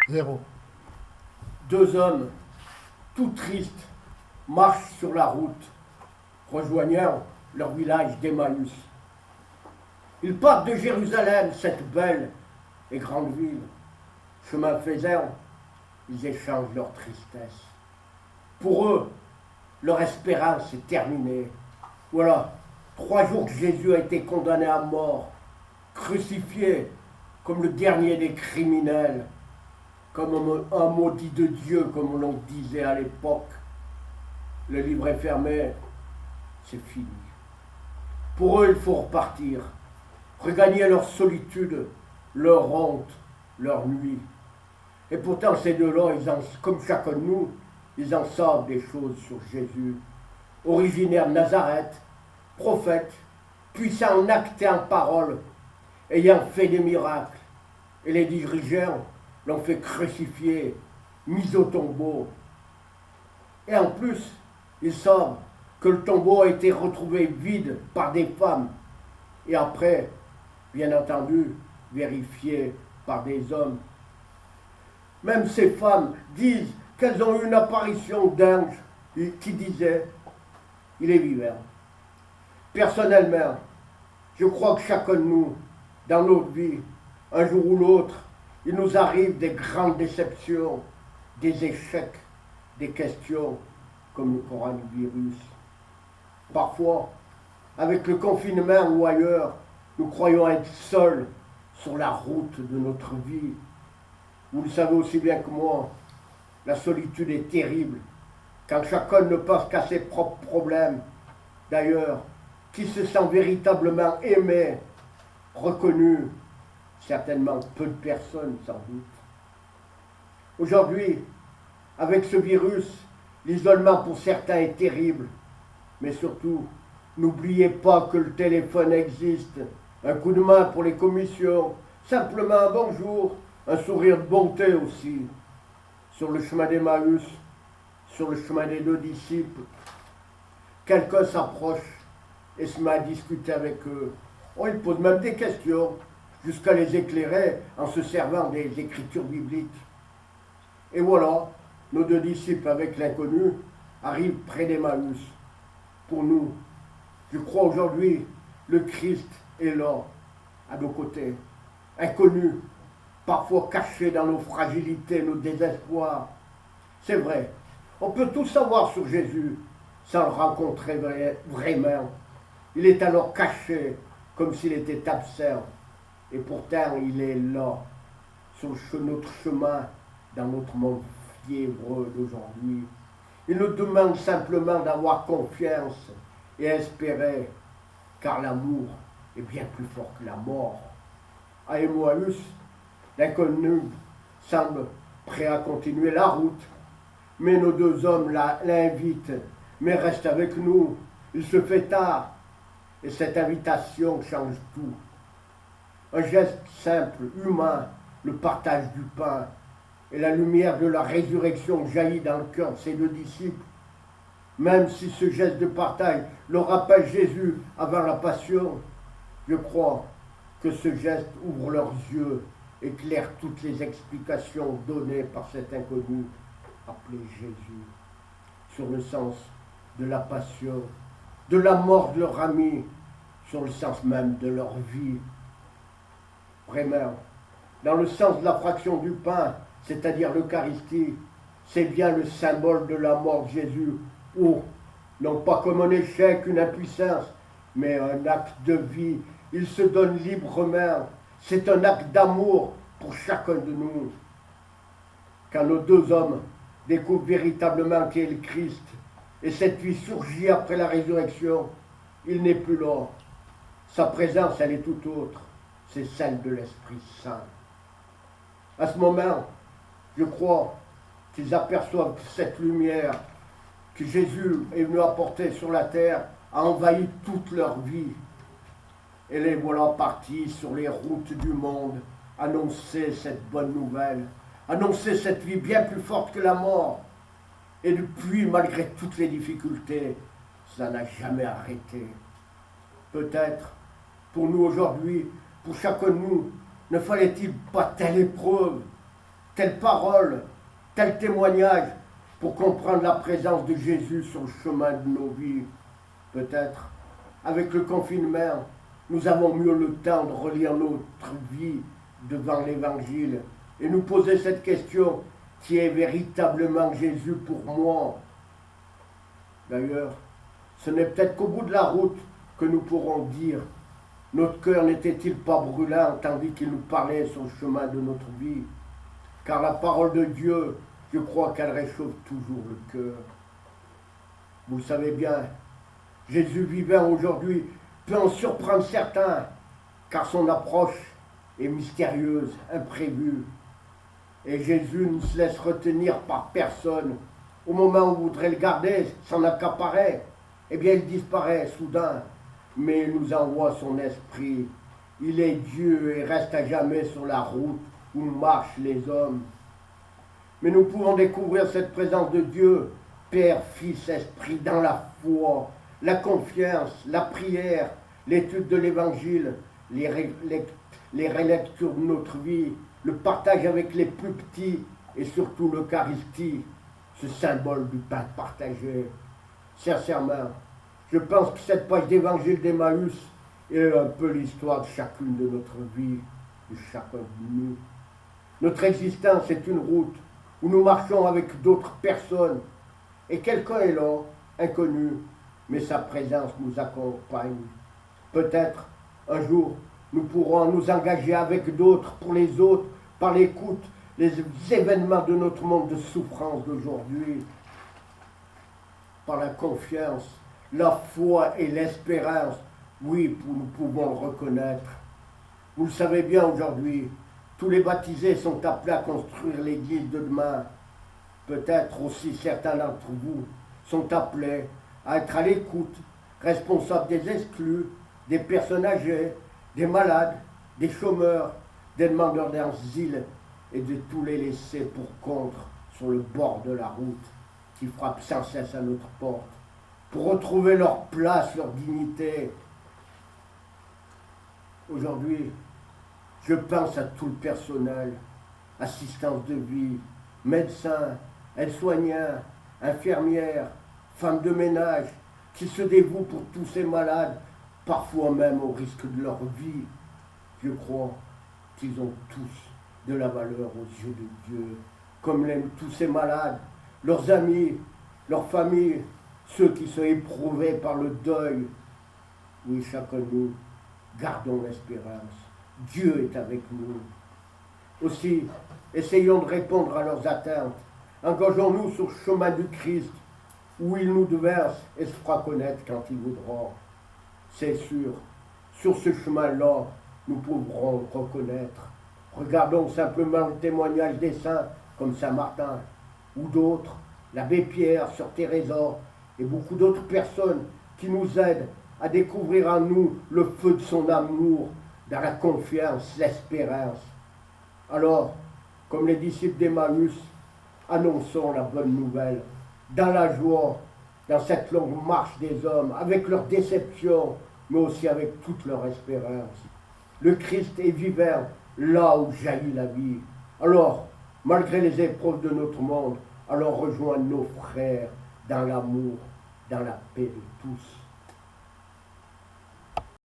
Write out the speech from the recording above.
0. Deux hommes, tout tristes, marchent sur la route, rejoignant leur village d'Emmaüs. Ils partent de Jérusalem, cette belle et grande ville. Chemin faisant, ils échangent leur tristesse. Pour eux, leur espérance est terminée. Voilà, 3 jours que Jésus a été condamné à mort, crucifié comme le dernier des criminels, comme un maudit de Dieu, comme l'on disait à l'époque. Le livre est fermé, c'est fini. Pour eux, il faut repartir, regagner leur solitude, leur honte, leur nuit. Et pourtant, ces deux-là, comme chacun de nous, ils en savent des choses sur Jésus. Originaire de Nazareth, prophète, puissant en actes et en paroles, ayant fait des miracles. Et les dirigeants l'ont fait crucifier, mis au tombeau. Et en plus, ils savent que le tombeau a été retrouvé vide par des femmes. Et après, bien entendu, vérifié par des hommes. Même ces femmes disent qu'elles ont eu une apparition d'ange qui disait « Il est vivant ». Personnellement, je crois que chacun de nous, dans notre vie, un jour ou l'autre, il nous arrive des grandes déceptions, des échecs, des questions comme le coronavirus. Parfois, avec le confinement ou ailleurs, nous croyons être seuls sur la route de notre vie. Vous le savez aussi bien que moi, la solitude est terrible, quand chacun ne pense qu'à ses propres problèmes. D'ailleurs, qui se sent véritablement aimé, reconnu, certainement peu de personnes sans doute. Aujourd'hui, avec ce virus, l'isolement pour certains est terrible, mais surtout, n'oubliez pas que le téléphone existe, un coup de main pour les commissions, simplement un bonjour, un sourire de bonté aussi. Sur le chemin d'Emmaüs, sur le chemin des 2 disciples, quelqu'un s'approche et se met à discuter avec eux. Il pose même des questions, jusqu'à les éclairer en se servant des écritures bibliques. Et voilà, nos 2 disciples avec l'inconnu arrivent près d'Emmaüs. Pour nous, je crois aujourd'hui, le Christ est là, à nos côtés, inconnu, parfois caché dans nos fragilités, nos désespoirs. C'est vrai, on peut tout savoir sur Jésus sans le rencontrer vraiment. Il est alors caché, comme s'il était absent. Et pourtant, il est là, sur notre chemin, dans notre monde fiévreux d'aujourd'hui. Il nous demande simplement d'avoir confiance et espérer, car l'amour est bien plus fort que la mort. À Emmaüs, l'inconnu semble prêt à continuer la route, mais nos 2 hommes l'invitent, mais reste avec nous, il se fait tard, et cette invitation change tout. Un geste simple, humain, le partage du pain, et la lumière de la résurrection jaillit dans le cœur de ces 2 disciples. Même si ce geste de partage leur rappelle Jésus avant la passion, je crois que ce geste ouvre leurs yeux, éclaire toutes les explications données par cet inconnu appelé Jésus, sur le sens de la passion, de la mort de leur ami, sur le sens même de leur vie. Vraiment, dans le sens de la fraction du pain, c'est-à-dire l'Eucharistie, c'est bien le symbole de la mort de Jésus, ou non pas comme un échec, une impuissance, mais un acte de vie. Il se donne librement. C'est un acte d'amour pour chacun de nous. Quand nos 2 hommes découvrent véritablement qui est le Christ, et cette vie surgit après la résurrection, il n'est plus là. Sa présence, elle est tout autre. C'est celle de l'Esprit Saint. À ce moment, je crois qu'ils aperçoivent cette lumière que Jésus est venu apporter sur la terre, a envahi toute leur vie. Et les voilà partis sur les routes du monde, annoncer cette bonne nouvelle, annoncer cette vie bien plus forte que la mort. Et depuis, malgré toutes les difficultés, ça n'a jamais arrêté. Peut-être, pour nous aujourd'hui, pour chacun de nous, ne fallait-il pas telle épreuve, telle parole, tel témoignage pour comprendre la présence de Jésus sur le chemin de nos vies. Peut-être, avec le confinement, nous avons mieux le temps de relire notre vie devant l'Évangile et nous poser cette question: qui est véritablement Jésus pour moi? D'ailleurs, ce n'est peut-être qu'au bout de la route que nous pourrons dire: notre cœur n'était-il pas brûlant tandis qu'il nous parlait sur le chemin de notre vie? Car la parole de Dieu, je crois qu'elle réchauffe toujours le cœur. Vous le savez bien, Jésus vivant aujourd'hui peut en surprendre certains, car son approche est mystérieuse, imprévue. Et Jésus ne se laisse retenir par personne. Au moment où on voudrait le garder, s'en accaparer, eh bien il disparaît soudain. Mais il nous envoie son esprit. Il est Dieu et reste à jamais sur la route où marchent les hommes. Mais nous pouvons découvrir cette présence de Dieu, Père, Fils, Esprit, dans la foi, la confiance, la prière, l'étude de l'Évangile, les relectures de notre vie, le partage avec les plus petits et surtout l'Eucharistie, ce symbole du pain partagé. Sincèrement, je pense que cette page d'Évangile d'Emmaüs est un peu l'histoire de chacune de notre vie, de chacun de nous. Notre existence est une route où nous marchons avec d'autres personnes et quelqu'un est là, inconnu, mais sa présence nous accompagne. Peut-être un jour nous pourrons nous engager avec d'autres pour les autres par l'écoute, les événements de notre monde de souffrance d'aujourd'hui, par la confiance, la foi et l'espérance. Oui, nous pouvons le reconnaître. Vous le savez bien aujourd'hui, tous les baptisés sont appelés à construire l'église de demain. Peut-être aussi certains d'entre vous sont appelés à être à l'écoute, responsables des exclus, des personnes âgées, des malades, des chômeurs, des demandeurs d'asile et de tous les laissés pour compte sur le bord de la route qui frappent sans cesse à notre porte, pour retrouver leur place, leur dignité. Aujourd'hui, je pense à tout le personnel, assistance de vie, médecins, aides-soignants, infirmières, femmes de ménage, qui se dévouent pour tous ces malades, parfois même au risque de leur vie. Je crois qu'ils ont tous de la valeur aux yeux de Dieu, comme l'aiment tous ces malades, leurs amis, leurs familles, ceux qui sont éprouvés par le deuil. Oui, chacun de nous, gardons l'espérance. Dieu est avec nous. Aussi, essayons de répondre à leurs attentes. Engageons-nous sur le chemin du Christ, où il nous déverse et se fera connaître quand il voudra. C'est sûr, sur ce chemin-là, nous pourrons le reconnaître. Regardons simplement le témoignage des saints, comme Saint Martin, ou d'autres, l'abbé Pierre, Sœur Teresa, et beaucoup d'autres personnes qui nous aident à découvrir en nous le feu de son amour, dans la confiance, l'espérance. Alors, comme les disciples d'Emmaüs, annonçons la bonne nouvelle, dans la joie, dans cette longue marche des hommes, avec leurs déceptions, mais aussi avec toute leur espérance. Le Christ est vivant là où jaillit la vie. Alors, malgré les épreuves de notre monde, allons rejoindre nos frères dans l'amour, dans la paix de tous.